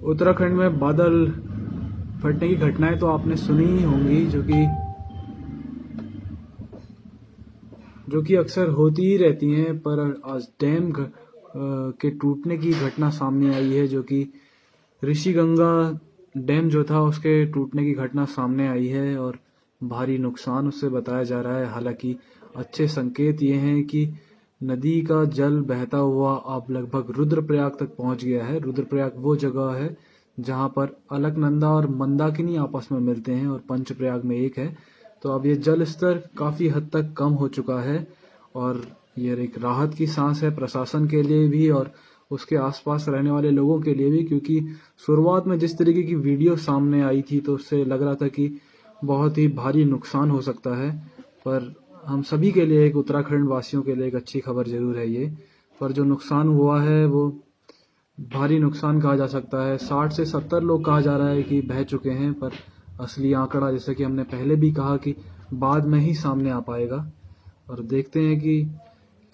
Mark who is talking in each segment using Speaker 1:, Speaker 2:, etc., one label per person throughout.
Speaker 1: उत्तराखंड में बादल फटने की घटनाएं तो आपने सुनी ही होंगी, जो कि अक्सर होती ही रहती हैं। पर आज डैम के टूटने की घटना सामने आई है, जो कि ऋषिगंगा डैम जो था उसके टूटने की घटना सामने आई है और भारी नुकसान उससे बताया जा रहा है। हालांकि अच्छे संकेत ये हैं कि नदी का जल बहता हुआ अब लगभग रुद्रप्रयाग तक पहुंच गया है। रुद्रप्रयाग वो जगह है जहां पर अलकनंदा और मंदाकिनी आपस में मिलते हैं और पंचप्रयाग में एक है। तो अब ये जल स्तर काफी हद तक कम हो चुका है और ये एक राहत की सांस है प्रशासन के लिए भी और उसके आसपास रहने वाले लोगों के लिए भी, क्योंकि शुरुआत में जिस तरीके की वीडियो सामने आई थी तो उससे लग रहा था कि बहुत ही भारी नुकसान हो सकता है। पर हम सभी के लिए, एक उत्तराखंड वासियों के लिए एक अच्छी खबर जरूर है ये। पर जो नुकसान हुआ है वो भारी नुकसान कहा जा सकता है। 60 से 70 लोग कहा जा रहा है कि बह चुके हैं, पर असली आंकड़ा, जैसे कि हमने पहले भी कहा, कि बाद में ही सामने आ पाएगा। और देखते हैं कि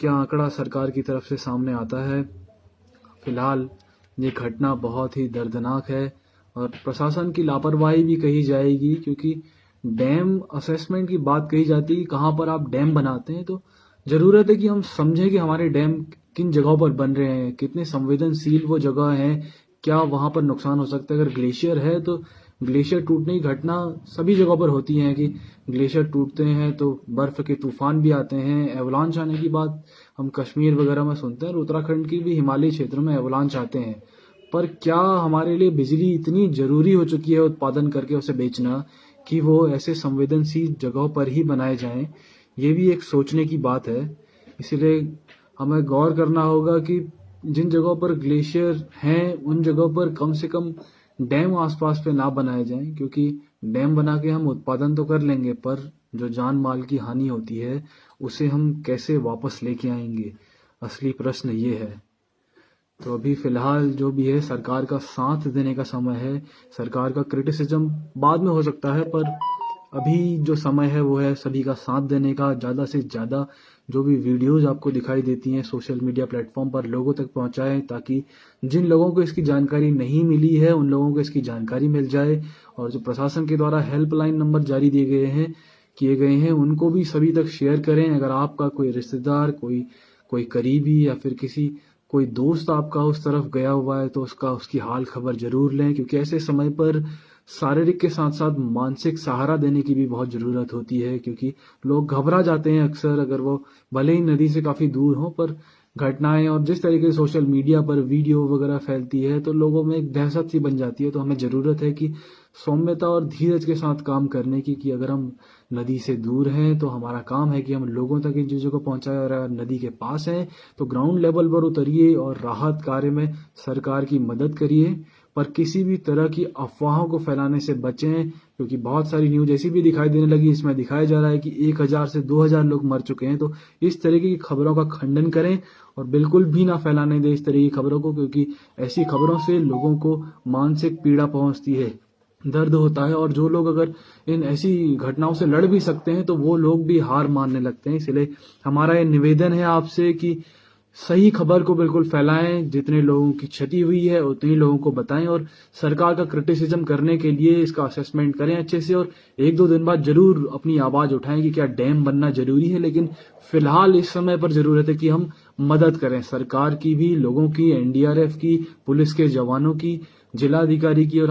Speaker 1: क्या आंकड़ा सरकार की तरफ से सामने आता है। फिलहाल ये घटना बहुत ही दर्दनाक है और प्रशासन की लापरवाही भी कही जाएगी, क्योंकि डैम असेसमेंट की बात कही जाती है। कहाँ पर आप डैम बनाते हैं तो जरूरत है कि हम समझें कि हमारे डैम किन जगहों पर बन रहे हैं, कितने संवेदनशील वो जगह हैं, क्या वहां पर नुकसान हो सकता है। अगर ग्लेशियर है तो ग्लेशियर टूटने की घटना सभी जगहों पर होती है कि ग्लेशियर टूटते हैं तो बर्फ के तूफान भी आते हैं। एवलांच आने की बात हम कश्मीर वगैरह में सुनते हैं और उत्तराखंड की भी हिमालयी क्षेत्रों में एवलांच आते हैं। पर क्या हमारे लिए बिजली इतनी जरूरी हो चुकी है उत्पादन करके उसे बेचना, कि वो ऐसे संवेदनशील जगहों पर ही बनाए जाएं? ये भी एक सोचने की बात है। इसलिए हमें गौर करना होगा कि जिन जगहों पर ग्लेशियर हैं उन जगहों पर कम से कम डैम आसपास पे ना बनाए जाएं, क्योंकि डैम बना के हम उत्पादन तो कर लेंगे, पर जो जान माल की हानि होती है उसे हम कैसे वापस लेके आएंगे, असली प्रश्न ये है। तो अभी फिलहाल जो भी है, सरकार का साथ देने का समय है। सरकार का क्रिटिसिज्म बाद में हो सकता है, पर अभी जो समय है वो है सभी का साथ देने का। ज्यादा से ज्यादा जो भी वीडियोस आपको दिखाई देती हैं सोशल मीडिया प्लेटफॉर्म पर लोगों तक पहुंचाएं, ताकि जिन लोगों को इसकी जानकारी नहीं मिली है उन लोगों को इसकी जानकारी मिल जाए। और जो प्रशासन के द्वारा हेल्पलाइन नंबर जारी किए गए हैं उनको भी सभी तक शेयर करें। अगर आपका कोई रिश्तेदार, कोई कोई करीबी या फिर कोई दोस्त आपका उस तरफ गया हुआ है तो उसकी हाल खबर जरूर लें, क्योंकि ऐसे समय पर शारीरिक के साथ साथ मानसिक सहारा देने की भी बहुत जरूरत होती है। क्योंकि लोग घबरा जाते हैं अक्सर, अगर वो भले ही नदी से काफी दूर हो, पर घटनाएं और जिस तरीके से सोशल मीडिया पर वीडियो वगैरह फैलती है तो लोगों में एक दहशत सी बन जाती है। तो हमें जरूरत है कि सौम्यता और धीरज के साथ काम करने की, कि अगर हम नदी से दूर हैं तो हमारा काम है कि हम लोगों तक इन चीजों को पहुंचाएं, और अगर नदी के पास हैं तो ग्राउंड लेवल पर उतरिए और राहत कार्य में सरकार की मदद करिए। पर किसी भी तरह की अफवाहों को फैलाने से बचें, क्योंकि बहुत सारी न्यूज ऐसी भी दिखाई देने लगी, इसमें दिखाया जा रहा है कि 1000 से 2000 लोग मर चुके हैं। तो इस तरीके की खबरों का खंडन करें और बिल्कुल भी ना फैलाने दें इस तरह की खबरों को, क्योंकि ऐसी खबरों से लोगों को मानसिक पीड़ा पहुंचती है, दर्द होता है। और जो लोग अगर इन ऐसी घटनाओं से लड़ भी सकते हैं तो वो लोग भी हार मानने लगते हैं। इसलिए हमारा ये निवेदन है आपसे कि सही खबर को बिल्कुल फैलाएं, जितने लोगों की क्षति हुई है उतने लोगों को बताएं और सरकार का क्रिटिसिज्म करने के लिए इसका असेसमेंट करें अच्छे से। और 1-2 दिन बाद जरूर अपनी आवाज उठाएं कि क्या डैम बनना जरूरी है, लेकिन फिलहाल इस समय पर जरूरत है कि हम मदद करें, सरकार की भी, लोगों की, एनडीआरएफ की, पुलिस के जवानों की, जिलाधिकारी की और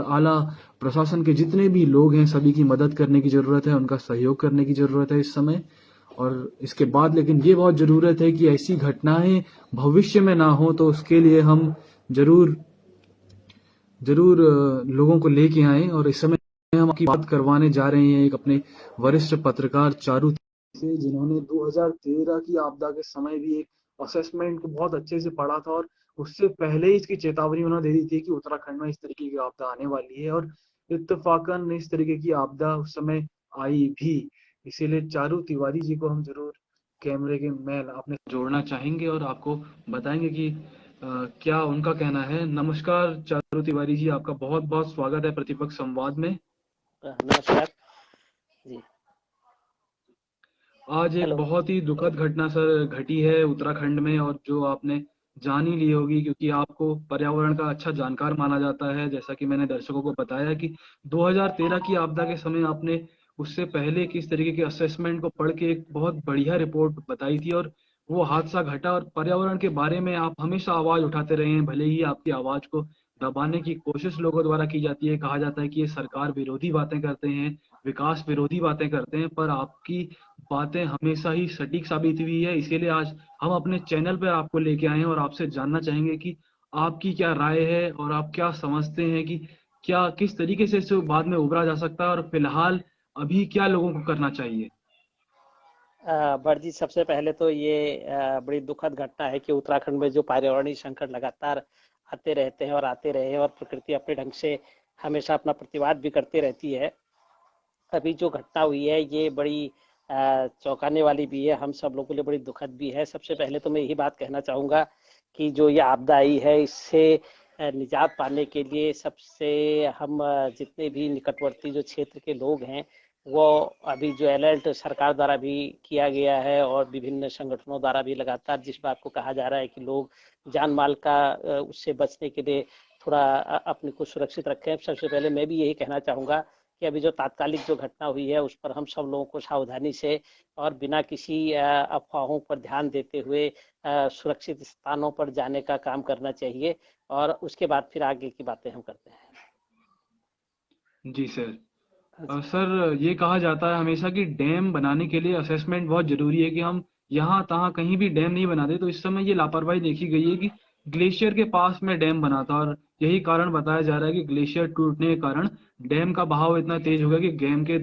Speaker 1: आला प्रशासन के जितने भी लोग हैं सभी की मदद करने की जरूरत है, उनका सहयोग करने की जरूरत है इस समय। और इसके बाद लेकिन ये बहुत जरूरत है कि ऐसी घटनाएं भविष्य में ना हो, तो उसके लिए हम जरूर जरूर लोगों को लेके आए। और इस समय हम आपकी बात करवाने जा रहे हैं एक अपने वरिष्ठ पत्रकार चारू से, जिन्होंने 2013 की आपदा के समय भी एक असेसमेंट को बहुत अच्छे से पढ़ा था और उससे पहले ही इसकी चेतावनी उन्होंने दे दी थी कि उत्तराखंड में इस तरीके की आपदा आने वाली है। और इत्तेफाकन इस तरीके की आपदा उस समय आई भी। इसीलिए चारू तिवारी जी को हम जरूर कैमरे के में अपने जोड़ना चाहेंगे और आपको बताएंगे कि क्या उनका कहना है। नमस्कार चारू तिवारी जी, आपका बहुत बहुत स्वागत है प्रतिपक्ष संवाद में।
Speaker 2: नमस्कार जी।
Speaker 1: आज एक
Speaker 2: हेलो।
Speaker 1: बहुत ही दुखद घटना सर घटी है उत्तराखंड में, और जो आपने जान ही ली होगी, क्योंकि आपको पर्यावरण का अच्छा जानकार माना जाता है। जैसा कि मैंने दर्शकों को बताया कि 2013 की आपदा के समय आपने उससे पहले किस तरीके के असेसमेंट को पढ़ के एक बहुत बढ़िया रिपोर्ट बताई थी, और वो हादसा घटा। और पर्यावरण के बारे में आप हमेशा आवाज उठाते रहे हैं, भले ही आपकी आवाज को दबाने की कोशिश लोगों द्वारा की जाती है। कहा जाता है कि ये सरकार विरोधी बातें करते हैं, विकास विरोधी बातें करते हैं, पर आपकी बातें हमेशा ही सटीक साबित हुई है। इसीलिए आज हम अपने चैनल पर आपको लेके आए हैं और आपसे जानना चाहेंगे कि आपकी क्या राय है और आप क्या समझते हैं कि क्या किस तरीके से इससे बाद में उभरा जा सकता है, और फिलहाल अभी क्या लोगों को करना चाहिए।
Speaker 2: बट जी, सबसे पहले तो ये बड़ी दुखद घटना है कि उत्तराखंड में जो पर्यावरणीय संकट लगातार आते रहते हैं और आते रहे हैं, और प्रकृति अपने ढंग से हमेशा अपना प्रतिवाद भी करती रहती है। अभी जो घटना हुई है ये बड़ी चौंकाने वाली भी है, हम सब लोगों के लिए बड़ी दुखद भी है। सबसे पहले तो मैं यही बात कहना चाहूँगा कि जो ये आपदा आई है इससे निजात पाने के लिए सबसे हम जितने भी निकटवर्ती जो क्षेत्र के लोग हैं वो अभी जो अलर्ट सरकार द्वारा भी किया गया है और विभिन्न संगठनों द्वारा भी लगातार जिस बात को कहा जा रहा है कि लोग जान माल का उससे बचने के लिए थोड़ा अपने को सुरक्षित रखें। सबसे पहले मैं भी यही कहना चाहूँगा कि अभी जो तात्कालिक जो घटना हुई है उस पर हम सब लोगों को सावधानी से और बिना किसी अफवाहों पर ध्यान देते हुए सुरक्षित स्थानों पर जाने का काम करना चाहिए, और उसके बाद फिर आगे की बातें हम करते हैं।
Speaker 1: जी सर।
Speaker 2: हाँ जी।
Speaker 1: सर, ये कहा जाता है हमेशा कि डैम बनाने के लिए असेसमेंट बहुत जरूरी है, कि हम यहाँ तहाँ कहीं भी डैम नहीं बनाते। तो इस समय ये लापरवाही देखी गई है कि ग्लेशियर के पास में डैम बना था, और यही कारण बताया जा रहा है कि ग्लेशियर टूटने के कारण डैम का बहाव इतना तेज हो गया कि डैम के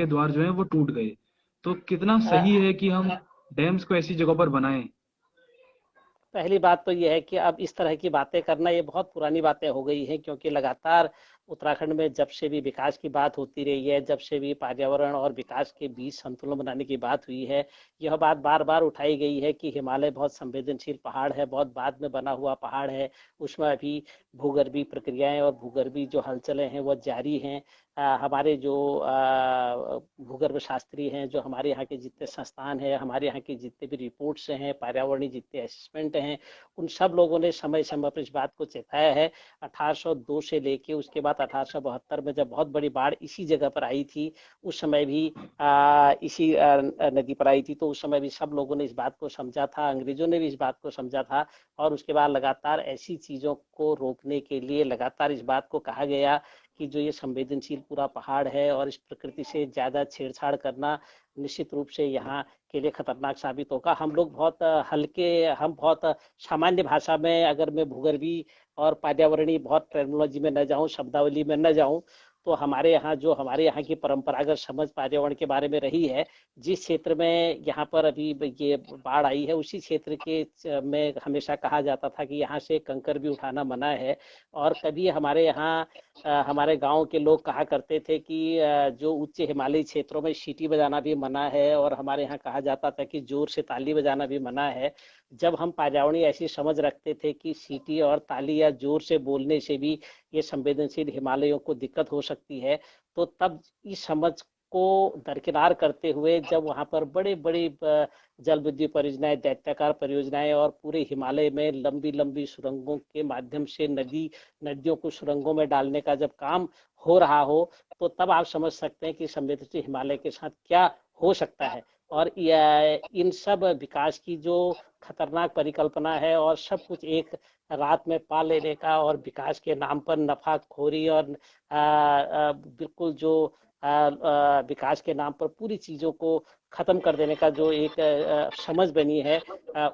Speaker 1: द्वार जो है वो टूट गए। तो कितना सही है कि हम डैम्स को ऐसी जगहों पर बनाएं।
Speaker 2: पहली बात तो ये है कि अब इस तरह की बातें करना ये बहुत पुरानी बातें हो गई हैं, क्योंकि लगातार उत्तराखंड में जब से भी विकास की बात होती रही है, जब से भी पर्यावरण और विकास के बीच संतुलन बनाने की बात हुई है, यह बात बार बार उठाई गई है कि हिमालय बहुत संवेदनशील पहाड़ है, बहुत बाद में बना हुआ पहाड़ है, उसमें अभी भूगर्भीय प्रक्रियाएं और भूगर्भीय जो हलचलें हैं वो जारी हैं। हमारे जो भूगर्भ शास्त्री हैं, जो हमारे यहाँ के जितने संस्थान हैं, हमारे यहाँ की जितने भी रिपोर्ट्स हैं, पर्यावरणीय जितने असेसमेंट हैं, उन सब लोगों ने समय समय पर इस बात को चेताया है। 1802 से लेके उसके बाद 1872 में जब बहुत बड़ी बाढ़ इसी जगह पर आई थी, उस समय भी इसी नदी पर आई थी, तो उस समय भी सब लोगों ने इस बात को समझा था, अंग्रेजों ने भी इस बात को समझा था। और उसके बाद लगातार ऐसी चीजों को रोकने के लिए लगातार इस बात को कहा गया कि जो ये संवेदनशील पूरा पहाड़ है और इस प्रकृति से ज्यादा छेड़छाड़ करना निश्चित रूप से यहाँ के लिए खतरनाक साबित होगा। हम लोग बहुत हम बहुत सामान्य भाषा में, अगर मैं भूगर्भीय और पर्यावरणीय बहुत टर्मिनोलॉजी में न जाऊं, शब्दावली में न जाऊं, तो हमारे यहाँ की परंपरागत समझ पर्यावरण के बारे में रही है, जिस क्षेत्र में यहाँ पर अभी ये बाढ़ आई है उसी क्षेत्र के में हमेशा कहा जाता था कि यहाँ से कंकर भी उठाना मना है। और कभी हमारे यहाँ हमारे गांव के लोग कहा करते थे कि जो उच्च हिमालयी क्षेत्रों में सीटी बजाना भी मना है, और हमारे यहाँ कहा जाता था कि जोर से ताली बजाना भी मना है। जब हम पर्यावरणीय ऐसी समझ रखते थे कि सीटी और ताली या जोर से बोलने से भी ये संवेदनशील हिमालयों को दिक्कत हो सकती है, तो तब इस समझ को दरकिनार करते हुए जब वहां पर बड़े बड़े जल विद्युत परियोजनाएं, दैत्याकार परियोजनाएं और पूरे हिमालय में लंबी लंबी सुरंगों के माध्यम से नदियों को सुरंगों में डालने का जब काम हो रहा हो, तो तब आप समझ सकते हैं कि संवेदनशील हिमालय के साथ क्या हो सकता है। और इन सब विकास की जो खतरनाक परिकल्पना है और सब कुछ एक रात में पा लेने का, और विकास के नाम पर नफाखोरी और बिल्कुल जो विकास के नाम पर पूरी चीजों को खत्म कर देने का जो एक समझ बनी है,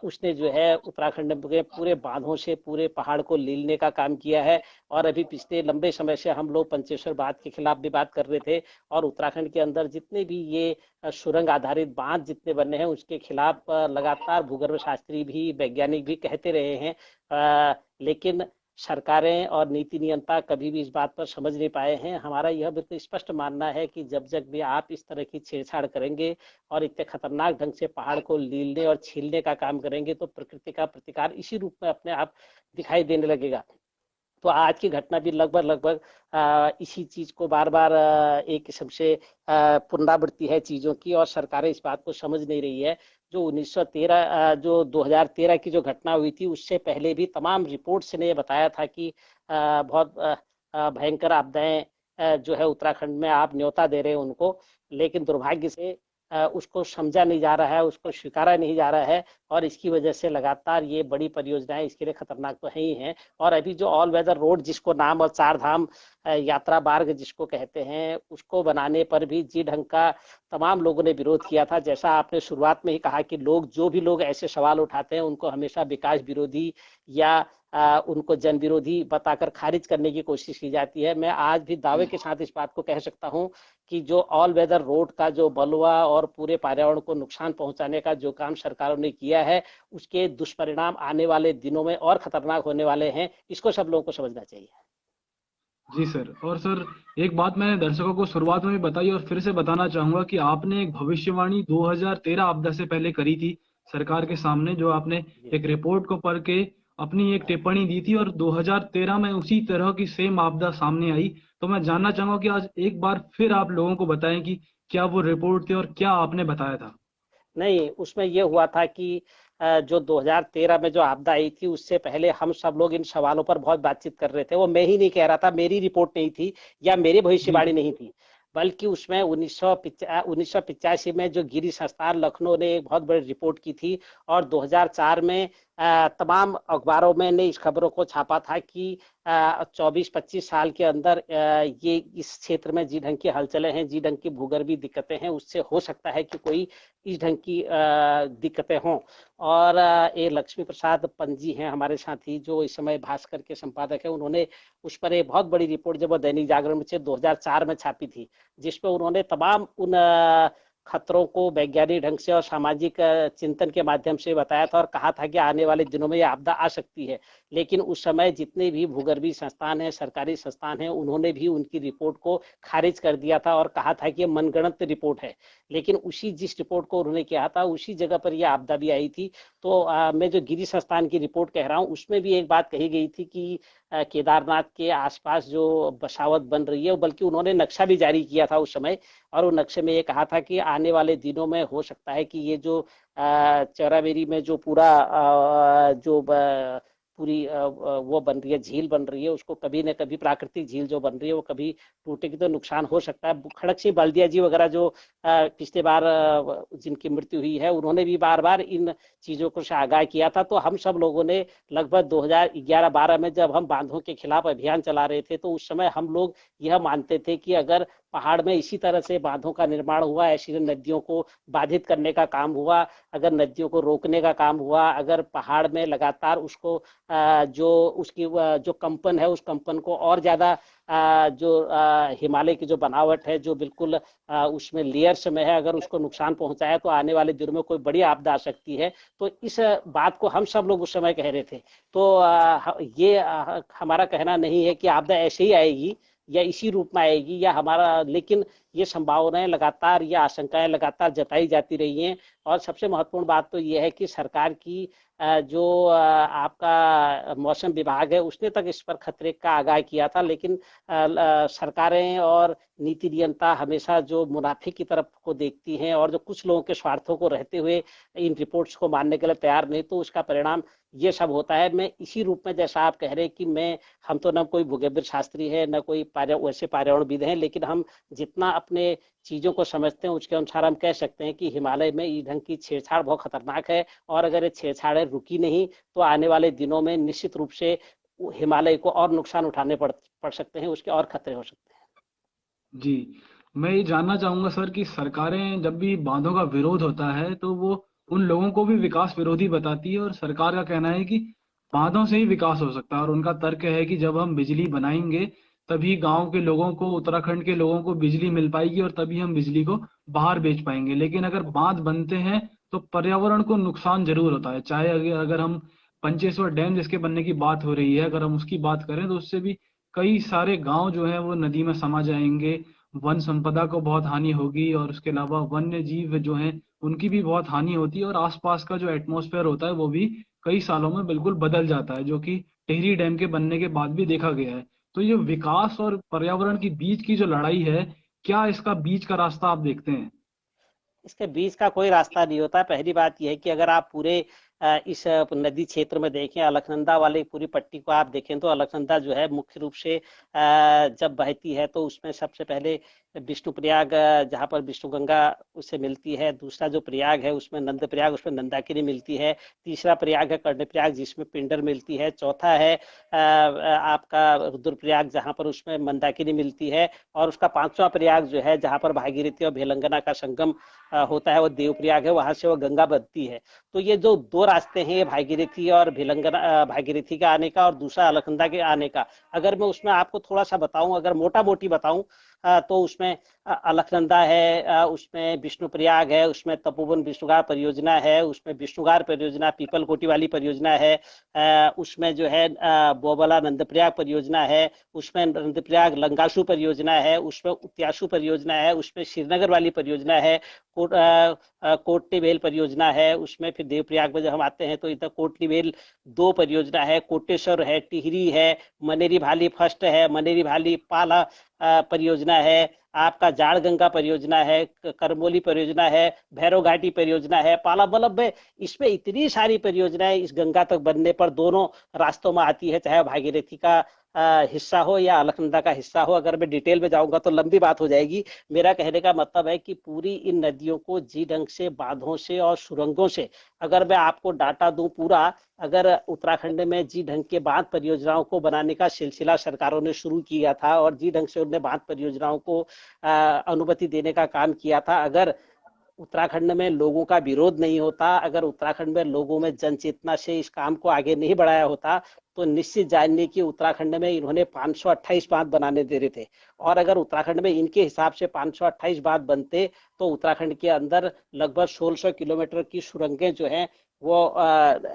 Speaker 2: उसने जो है उत्तराखंड के पूरे बांधों से पूरे पहाड़ को लीलने का काम किया है। और अभी पिछले लंबे समय से हम लोग पंचेश्वर बांध के खिलाफ भी बात कर रहे थे, और उत्तराखंड के अंदर जितने भी ये सुरंग आधारित बांध जितने बने हैं उसके खिलाफ लगातार भूगर्भ शास्त्री भी, वैज्ञानिक भी कहते रहे हैं, लेकिन सरकारें और नीति नियंता कभी भी इस बात पर समझ नहीं पाए हैं। हमारा यह बिल्कुल स्पष्ट मानना है कि जब जब भी आप इस तरह की छेड़छाड़ करेंगे और इतने खतरनाक ढंग से पहाड़ को लीलने और छीलने का काम करेंगे, तो प्रकृति का प्रतिकार इसी रूप में अपने आप दिखाई देने लगेगा। तो आज की घटना भी लगभग लगभग इसी चीज को बार बार एक किस्म से पुनरावृत्ति है चीजों की, और सरकारें इस बात को समझ नहीं रही है। जो 1913 जो 2013 की जो घटना हुई थी, उससे पहले भी तमाम रिपोर्ट्स ने ये बताया था कि बहुत भयंकर आपदाएं जो है उत्तराखंड में आप न्योता दे रहे हैं उनको, लेकिन दुर्भाग्य से उसको समझा नहीं जा रहा है, उसको स्वीकारा नहीं जा रहा है, और इसकी वजह से लगातार ये बड़ी परियोजनाएं इसके लिए खतरनाक तो है ही हैं। और अभी जो ऑल वेदर रोड जिसको नाम, और चार धाम यात्रा मार्ग जिसको कहते हैं, उसको बनाने पर भी जी ढंग का तमाम लोगों ने विरोध किया था। जैसा आपने शुरुआत में ही कहा कि जो भी लोग ऐसे सवाल उठाते हैं उनको हमेशा विकास विरोधी या उनको जन विरोधी बताकर खारिज करने की कोशिश की जाती है। मैं आज भी दावे के साथ इस बात को कह सकता हूं कि जो ऑल वेदर रोड का जो बलवा और पूरे पर्यावरण को नुकसान पहुंचाने का जो काम सरकारों ने किया है, उसके दुष्परिणाम आने वाले दिनों में और खतरनाक होने वाले हैं। इसको सब लोगों को समझना चाहिए।
Speaker 1: जी सर। और सर, एक बात मैंने दर्शकों को शुरुआत में भी बताई और फिर से बताना चाहूंगा कि आपने एक भविष्यवाणी 2013 आपदा से पहले करी थी सरकार के सामने, जो आपने
Speaker 2: जी।
Speaker 1: एक रिपोर्ट को पढ़ के अपनी एक टिप्पणी दी थी, और 2013 में उसी तरह की सेम आपदा सामने आई। तो मैं जानना चाहूंगा कि आज एक बार फिर आप लोगों को बताएं कि क्या वो रिपोर्ट थी और क्या आपने बताया था।
Speaker 2: नहीं, उसमें ये हुआ था कि जो 2013 में जो आपदा आई थी, उससे पहले हम सब लोग इन सवालों पर बहुत बातचीत कर रहे थे। वो मैं ही नहीं कह रहा था, मेरी रिपोर्ट नहीं थी या मेरी
Speaker 1: जी।
Speaker 2: भविष्यवाणी नहीं थी, बल्कि उसमें 1985 में जो गिरी संस्थान लखनऊ ने एक बहुत बड़ी रिपोर्ट की थी, और 2004 में तमाम अखबारों में ने इस खबरों को छापा था कि 24-25 साल के अंदर ये इस क्षेत्र में जी ढंग की हलचलें हैं, जी ढंग की भूगर्भीय दिक्कतें हैं, उससे हो सकता है कि कोई इस ढंग की दिक्कतें हों। और ये लक्ष्मी प्रसाद पंजी हैं हमारे साथी, जो इस समय भास्कर के संपादक हैं, उन्होंने उस पर एक बहुत बड़ी रिपोर्ट जब दैनिक जागरण में 2004 में छापी थी, जिसपे उन्होंने तमाम उन खतरों को वैज्ञानिक ढंग से और सामाजिक चिंतन के माध्यम से बताया था, और कहा था कि आने वाले दिनों में ये आपदा आ सकती है। लेकिन उस समय जितने भी भूगर्भीय संस्थान हैं, सरकारी संस्थान हैं, उन्होंने भी उनकी रिपोर्ट को खारिज कर दिया था और कहा था कि ये मनगढ़ंत रिपोर्ट है। लेकिन जिस रिपोर्ट को उन्होंने किया था, उसी जगह पर यह आपदा भी आई थी। तो मैं जो गिरी संस्थान की रिपोर्ट कह रहा हूँ, उसमें भी एक बात कही गई थी कि केदारनाथ के आसपास जो बसावट बन रही है, बल्कि उन्होंने नक्शा भी जारी किया था उस समय, और वो नक्शे में ये कहा था कि आने वाले दिनों में हो सकता है कि ये जो चौरावेरी में जो पूरा जो पूरी वो बन रही है, झील बन रही है, उसको कभी न कभी, प्राकृतिक झील जो बन रही है वो कभी टूटेगी तो नुकसान हो सकता है। खड़क सिंह बल्दिया जी वगैरह जो पिछले बार जिनकी मृत्यु हुई है, उन्होंने भी बार बार इन चीजों को से आगाह किया था। तो हम सब लोगों ने लगभग 2011-12 में जब हम बांधों के खिलाफ अभियान चला रहे थे, तो उस समय हम लोग यह मानते थे कि अगर पहाड़ में इसी तरह से बांधों का निर्माण हुआ, ऐसी नदियों को बाधित करने का काम हुआ, अगर नदियों को रोकने का काम हुआ, अगर पहाड़ में लगातार उसको जो उसकी जो कंपन है, उस कंपन को और ज्यादा जो हिमालय की जो बनावट है, जो बिल्कुल उसमें लेयर्स में है, अगर उसको नुकसान पहुंचाया तो आने वाले दिनों में कोई बड़ी आपदा आ सकती है। तो इस बात को हम सब लोग उस समय कह रहे थे। तो ये हमारा कहना नहीं है कि आपदा ऐसे ही आएगी या इसी रूप में आएगी या हमारा, लेकिन ये संभावनाएं लगातार या आशंकाएं लगातार जताई जाती रही हैं। और सबसे महत्वपूर्ण बात तो ये है कि सरकार की जो आपका मौसम विभाग है, उसने तक इस पर खतरे का आगाह किया था, लेकिन सरकारें और नीति नियंता हमेशा जो मुनाफे की तरफ को देखती हैं और जो कुछ लोगों के स्वार्थों को रहते हुए इन रिपोर्ट्स को मानने के लिए तैयार नहीं, तो उसका परिणाम ये सब होता है। मैं इसी रूप में, जैसा आप कह रहे हैं कि हम तो न कोई भूगर्भ शास्त्री है, न कोई वैसे पर्यावरणविद हैं, लेकिन हम जितना अपने चीजों को समझते हैं उसके अनुसार हम कह सकते हैं कि हिमालय में इस ढंग की छेड़छाड़ बहुत खतरनाक है, और अगर ये छेड़छाड़ें रुकी नहीं तो आने वाले दिनों में निश्चित रूप से हिमालय को और नुकसान उठाने पड़ सकते हैं, उसके और खतरे हो सकते हैं।
Speaker 1: जी। मैं ये जानना चाहूंगा सर कि सरकारें जब भी बांधों का विरोध होता है तो वो उन लोगों को भी विकास विरोधी बताती है, और सरकार का कहना है कि बांधों से ही विकास हो सकता है। और उनका तर्क है कि जब हम बिजली बनाएंगे तभी गांव के लोगों को, उत्तराखंड के लोगों को बिजली मिल पाएगी, और तभी हम बिजली को बाहर बेच पाएंगे। लेकिन अगर बांध बनते हैं तो पर्यावरण को नुकसान जरूर होता है। चाहे अगर हम पंचेश्वर डैम जिसके बनने की बात हो रही है, अगर हम उसकी बात करें तो उससे भी कई सारे गांव जो हैं वो नदी में समा जाएंगे, वन संपदा को बहुत हानि होगी, और उसके अलावा वन्य जीव जो हैं उनकी भी बहुत हानि होती है, और आसपास का जो एटमॉस्फेयर होता है वो भी कई सालों में बिल्कुल बदल जाता है, जो कि टिहरी डैम के बनने के बाद भी देखा गया है। तो ये विकास और पर्यावरण के बीच की जो लड़ाई है, क्या इसका बीच का रास्ता आप देखते हैं?
Speaker 2: इसके बीच का कोई रास्ता नहीं होता। पहली बात यह है कि अगर आप पूरे इस नदी क्षेत्र में देखें, अलकनंदा वाली पूरी पट्टी को आप देखें, तो अलकनंदा जो है मुख्य रूप से जब बहती है तो उसमें सबसे पहले विष्णु प्रयाग, जहाँ पर विष्णु गंगा उससे मिलती है, दूसरा जो प्रयाग है उसमें नंद प्रयाग, उसमें नंदाकिनी मिलती है, तीसरा प्रयाग है कर्ण प्रयाग जिसमें पिंडर मिलती है, चौथा है आपका रुद्रप्रयाग जहाँ पर उसमें मंदाकिनी मिलती है, और उसका पांचवा प्रयाग जो है जहाँ पर भागीरथी और भेलंगना का संगम होता है वो देवप्रयाग है, वहां से वो गंगा बनती है। तो ये जो दो रास्ते हैं भागीरथी और भिलंगना, भागीरथी का आने का और दूसरा अलकनंदा के आने का, अगर मैं उसमें आपको थोड़ा सा बताऊं, अगर मोटा मोटी बताऊं, तो उसमें अलकनंदा है, उसमें विष्णु प्रयाग है, उसमें तपोवन विष्णुगार परियोजना है, उसमें विष्णुगार परियोजना पीपल कोटी वाली परियोजना है, उसमें जो है बोबला नंदप्रयाग परियोजना है, उसमें नंदप्रयाग लंगासू परियोजना है, उसमें उत्यासू परियोजना है, उसमें श्रीनगर वाली परियोजना है, कोटनी बेल परियोजना है, उसमें फिर देवप्रयाग में जब हम आते हैं तो इधर कोटनी बेल दो परियोजना है, कोटेश्वर है, टिहरी है, मनेरी भाली फर्स्ट है, मनेरी भाली पाला परियोजना है, आपका जाड़ गंगा परियोजना है, करमोली परियोजना है, भैरव घाटी परियोजना है, पाला, मतलब इसमें इतनी सारी परियोजनाएं इस गंगा तक बनने पर दोनों रास्तों में आती है, चाहे भागीरथी का हिस्सा हो या अलकनंदा का हिस्सा हो। अगर मैं डिटेल में जाऊंगा तो लंबी बात हो जाएगी। मेरा कहने का मतलब है कि पूरी इन नदियों को जी ढंग से बांधों से और सुरंगों से, अगर मैं आपको डाटा दूं पूरा, अगर उत्तराखंड में जी ढंग के बांध परियोजनाओं को बनाने का सिलसिला सरकारों ने शुरू किया था और जी ढंग से उन्होंने बांध परियोजनाओं को अनुमति देने का काम किया था, अगर उत्तराखंड में लोगों का विरोध नहीं होता, अगर उत्तराखंड में लोगों में जन चेतना से इस काम को आगे नहीं बढ़ाया होता, तो निश्चित जानिए कि उत्तराखंड में इन्होंने 528 बांध बनाने दे रहे थे। और अगर उत्तराखंड में इनके हिसाब से 528 बांध बनते तो उत्तराखंड के अंदर लगभग 1600 किलोमीटर की सुरंगें जो हैं वो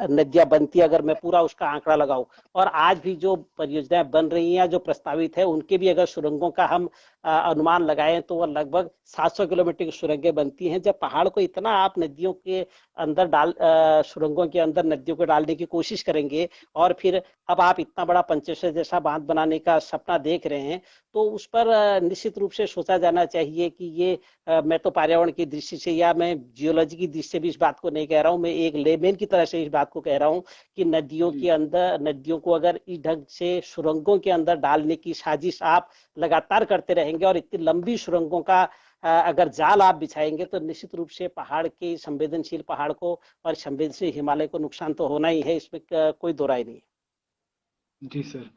Speaker 2: नदियां बनती, अगर मैं पूरा उसका आंकड़ा लगाऊं। और आज भी जो परियोजनाएं बन रही हैं, जो प्रस्तावित है, उनके भी अगर सुरंगों का हम अनुमान लगाएं तो वह लगभग 700 किलोमीटर की सुरंगें बनती हैं। जब पहाड़ को इतना आप नदियों के अंदर सुरंगों के अंदर नदियों को डालने की कोशिश करेंगे, और फिर अब आप इतना बड़ा पंचेश्वर जैसा बांध बनाने का सपना देख रहे हैं, तो उस पर निश्चित रूप से सोचा जाना चाहिए कि ये मैं तो पर्यावरण की दृष्टि से या मैं जियोलॉजी की दृष्टि से भी इस बात को नहीं कह रहा हूं, मैं एक लेमैन की तरह से इस बात को कह रहा हूं कि नदियों के अंदर, नदियों को अगर इस ढंग से सुरंगों के अंदर डालने की साजिश आप लगातार करते रहेंगे और इतनी लंबी सुरंगों का अगर जाल आप बिछाएंगे, तो निश्चित रूप से पहाड़ के, संवेदनशील पहाड़ को और संवेदनशील हिमालय को नुकसान तो होना ही है, इसमें कोई दो राय नहीं है।
Speaker 1: जी सर।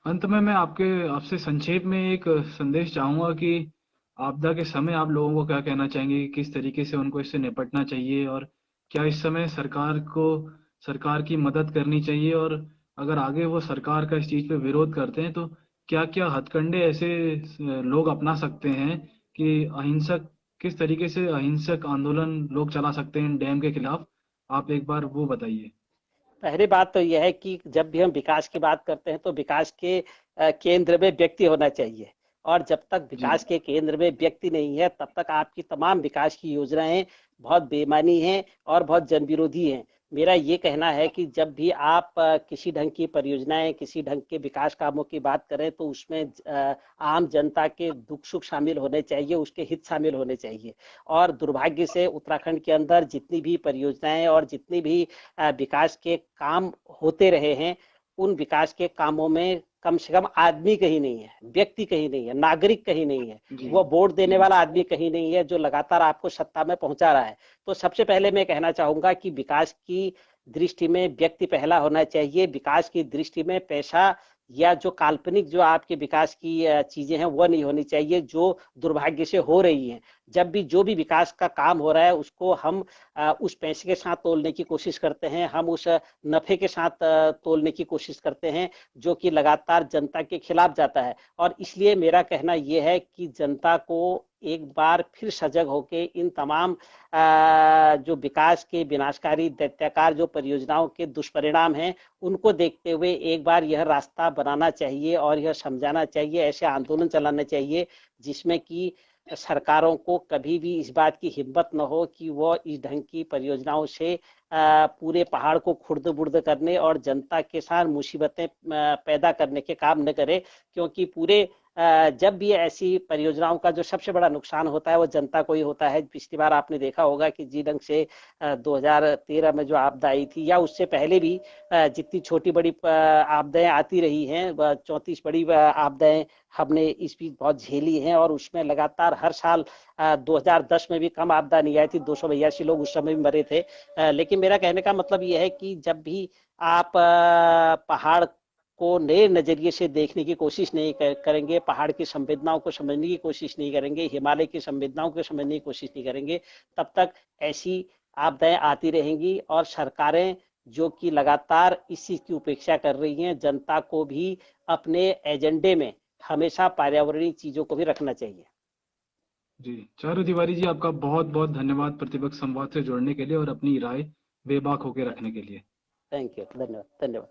Speaker 1: अंत में मैं आपके आपसे संक्षेप में एक संदेश चाहूंगा कि आपदा के समय आप लोगों को क्या कहना चाहेंगे कि किस तरीके से उनको इससे निपटना चाहिए, और क्या इस समय सरकार की मदद करनी चाहिए, और अगर आगे वो सरकार का इस चीज पे विरोध करते हैं तो क्या क्या हथकंडे ऐसे लोग अपना सकते हैं कि अहिंसक किस तरीके से अहिंसक आंदोलन लोग चला सकते हैं डैम के खिलाफ? आप एक बार वो बताइए।
Speaker 2: पहली बात तो यह है कि जब भी हम विकास की बात करते हैं तो विकास के केंद्र में व्यक्ति होना चाहिए, और जब तक
Speaker 1: जी।
Speaker 2: विकास के केंद्र में व्यक्ति नहीं है तब तक आपकी तमाम विकास की योजनाएं बहुत बेईमानी हैं और बहुत जन विरोधी हैं। मेरा ये कहना है कि जब भी आप किसी ढंग की परियोजनाएं, किसी ढंग के विकास कामों की बात करें तो उसमें आम जनता के दुख सुख शामिल होने चाहिए, उसके हित शामिल होने चाहिए। और दुर्भाग्य से उत्तराखंड के अंदर जितनी भी परियोजनाएं और जितनी भी विकास के काम होते रहे हैं, उन विकास के कामों में कम से कम आदमी कहीं नहीं है, व्यक्ति कहीं नहीं है, नागरिक कहीं नहीं है,
Speaker 1: जी।
Speaker 2: वो वोट देने वाला आदमी कहीं नहीं है जो लगातार आपको सत्ता में पहुंचा रहा है। तो सबसे पहले मैं कहना चाहूंगा कि विकास की दृष्टि में व्यक्ति पहला होना चाहिए। विकास की दृष्टि में पैसा या जो काल्पनिक जो आपके विकास की चीजें हैं वो नहीं होनी चाहिए, जो दुर्भाग्य से हो रही हैं। जब भी जो भी विकास का काम हो रहा है उसको हम उस पैसे के साथ तोलने की कोशिश करते हैं, हम उस नफे के साथ तोलने की कोशिश करते हैं, जो कि लगातार जनता के खिलाफ जाता है। और इसलिए मेरा कहना यह है कि जनता को एक बार फिर सजग होकर इन तमाम जो विकास के विनाशकारी दैत्याकार जो परियोजनाओं के दुष्परिणाम हैं उनको देखते हुए एक बार यह रास्ता बनाना चाहिए और यह समझाना चाहिए, ऐसे आंदोलन चलाना चाहिए जिसमें कि सरकारों को कभी भी इस बात की हिम्मत न हो कि वो इस ढंग की परियोजनाओं से पूरे पहाड़ को खुर्द बुर्द करने और जनता के साथ मुसीबतें पैदा करने के काम न करे, क्योंकि पूरे जब भी ऐसी परियोजनाओं का जो सबसे बड़ा नुकसान होता है वो जनता को ही होता है। पिछली बार आपने देखा होगा कि जिस ढंग से 2013 में जो आपदा आई थी या उससे पहले भी जितनी छोटी बड़ी आपदाएं आती रही हैं, 34 बड़ी आपदाएं हमने इस बीच बहुत झेली हैं और उसमें लगातार हर साल 2010 में भी कम आपदा नहीं आई थी, 282 लोग उस समय भी मरे थे। लेकिन मेरा कहने का मतलब यह है कि जब भी आप पहाड़ को नए नजरिए से देखने की कोशिश नहीं करेंगे, पहाड़ की संवेदनाओं को समझने की कोशिश नहीं करेंगे, हिमालय की संवेदनाओं को समझने की कोशिश नहीं करेंगे, तब तक ऐसी आपदाएं आती रहेंगी और सरकारें जो कि लगातार इस चीज की उपेक्षा कर रही हैं, जनता को भी अपने एजेंडे में हमेशा पर्यावरणीय चीजों को भी रखना चाहिए।
Speaker 1: जी, चारू तिवारी जी, आपका बहुत बहुत धन्यवाद प्रतिपक्ष संवाद से जुड़ने के लिए और अपनी राय बेबाक होकर रखने के लिए।
Speaker 2: थैंक यू, धन्यवाद धन्यवाद।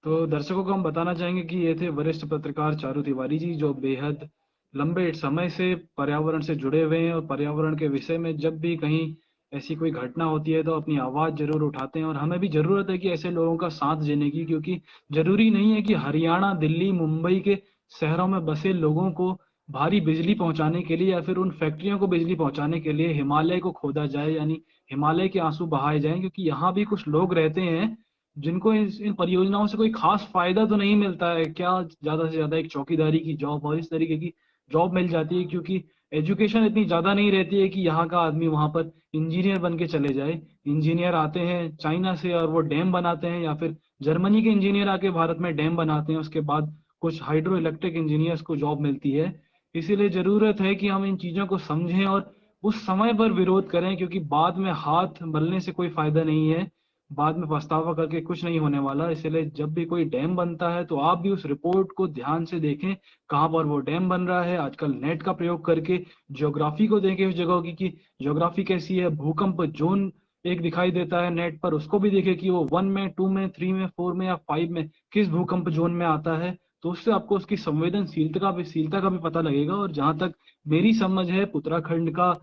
Speaker 1: तो दर्शकों को हम बताना चाहेंगे कि ये थे वरिष्ठ पत्रकार चारू तिवारी जी, जो बेहद लंबे समय से पर्यावरण से जुड़े हुए हैं और पर्यावरण के विषय में जब भी कहीं ऐसी कोई घटना होती है तो अपनी आवाज जरूर उठाते हैं। और हमें भी जरूरत है कि ऐसे लोगों का साथ देने की, क्योंकि जरूरी नहीं है कि हरियाणा, दिल्ली, मुंबई के शहरों में बसे लोगों को भारी बिजली पहुंचाने के लिए या फिर उन फैक्ट्रियों को बिजली पहुंचाने के लिए हिमालय को खोदा जाए, यानी हिमालय के आंसू बहाए जाएं, क्योंकि यहाँ भी कुछ लोग रहते हैं जिनको इन परियोजनाओं से कोई खास फायदा तो नहीं मिलता है। क्या ज्यादा से ज्यादा एक चौकीदारी की जॉब और इस तरीके की जॉब मिल जाती है, क्योंकि एजुकेशन इतनी ज्यादा नहीं रहती है कि यहाँ का आदमी वहां पर इंजीनियर बन के चले जाए। इंजीनियर आते हैं चाइना से और वो डैम बनाते हैं, या फिर जर्मनी के इंजीनियर आके भारत में डैम बनाते हैं, उसके बाद कुछ हाइड्रो इलेक्ट्रिक इंजीनियर्स को जॉब मिलती है। इसीलिए जरूरत है कि हम इन चीजों को समझें और उस समय पर विरोध करें, क्योंकि बाद में हाथ मलने से कोई फायदा नहीं है, बाद में पछतावा करके कुछ नहीं होने वाला। इसलिए जब भी कोई डैम बनता है तो आप भी उस रिपोर्ट को ध्यान से देखें, कहाँ पर वो डैम बन रहा है। आजकल नेट का प्रयोग करके ज्योग्राफी को देखें उस जगह की कि ज्योग्राफी कैसी है। भूकंप जोन एक दिखाई देता है नेट पर, उसको भी देखें कि वो 1 में, 2 में, 3 में, 4 में या 5 में किस भूकंप जोन में आता है। तो उससे आपको उसकी संवेदनशीलता का भी पता लगेगा। और जहां तक मेरी समझ है, उत्तराखंड का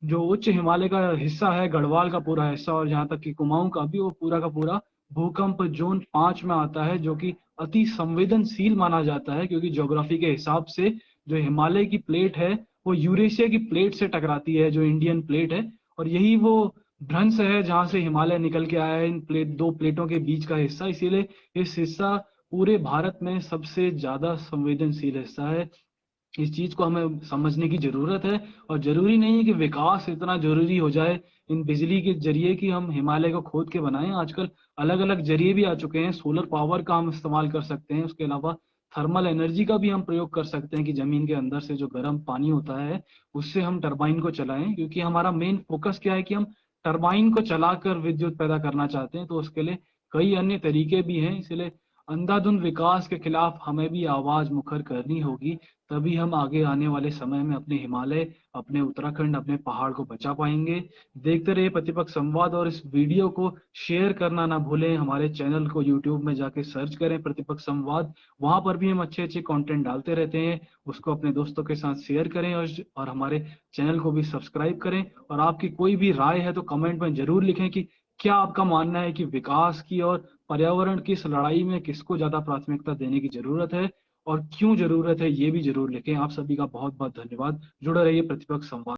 Speaker 1: जो उच्च हिमालय का हिस्सा है, गढ़वाल का पूरा हिस्सा और जहां तक कि कुमाऊं का भी, वो पूरा का पूरा भूकंप जोन 5 में आता है, जो कि अति संवेदनशील माना जाता है, क्योंकि ज्योग्राफी के हिसाब से जो हिमालय की प्लेट है वो यूरेशिया की प्लेट से टकराती है, जो इंडियन प्लेट है। और यही वो भ्रंश है जहां से हिमालय निकल के आया है, इन दो प्लेटों के बीच का हिस्सा। इसीलिए इस हिस्सा पूरे भारत में सबसे ज्यादा संवेदनशील हिस्सा है। इस चीज को हमें समझने की जरूरत है। और जरूरी नहीं है कि विकास इतना जरूरी हो जाए इन बिजली के जरिए कि हम हिमालय को खोद के बनाएं। आजकल अलग अलग जरिए भी आ चुके हैं, सोलर पावर का हम इस्तेमाल कर सकते हैं, उसके अलावा थर्मल एनर्जी का भी हम प्रयोग कर सकते हैं कि जमीन के अंदर से जो गर्म पानी होता है उससे हम टरबाइन को चलाएं, क्योंकि हमारा मेन फोकस क्या है कि हम टरबाइन को चलाकर विद्युत पैदा करना चाहते हैं। तो उसके लिए कई अन्य तरीके भी हैं। इसलिए अंधाधुंध विकास के खिलाफ हमें भी आवाज मुखर करनी होगी, तभी हम आगे आने वाले समय में अपने हिमालय, अपने उत्तराखंड, अपने पहाड़ को बचा पाएंगे। देखते रहिए प्रतिपक्ष संवाद और इस वीडियो को शेयर करना ना भूलें। हमारे चैनल को यूट्यूब में जाके सर्च करें प्रतिपक्ष संवाद, वहां पर भी हम अच्छे अच्छे कंटेंट डालते रहते हैं। उसको अपने दोस्तों के साथ शेयर करें और हमारे चैनल को भी सब्सक्राइब करें। और आपकी कोई भी राय है तो कमेंट में जरूर लिखें कि क्या आपका मानना है कि विकास की और पर्यावरण की इस लड़ाई में किसको ज्यादा प्राथमिकता देने की जरूरत है और क्यों जरूरत है, ये भी जरूर लिखें। आप सभी का बहुत बहुत धन्यवाद। जुड़े रहिए प्रतिपक्ष संवाद।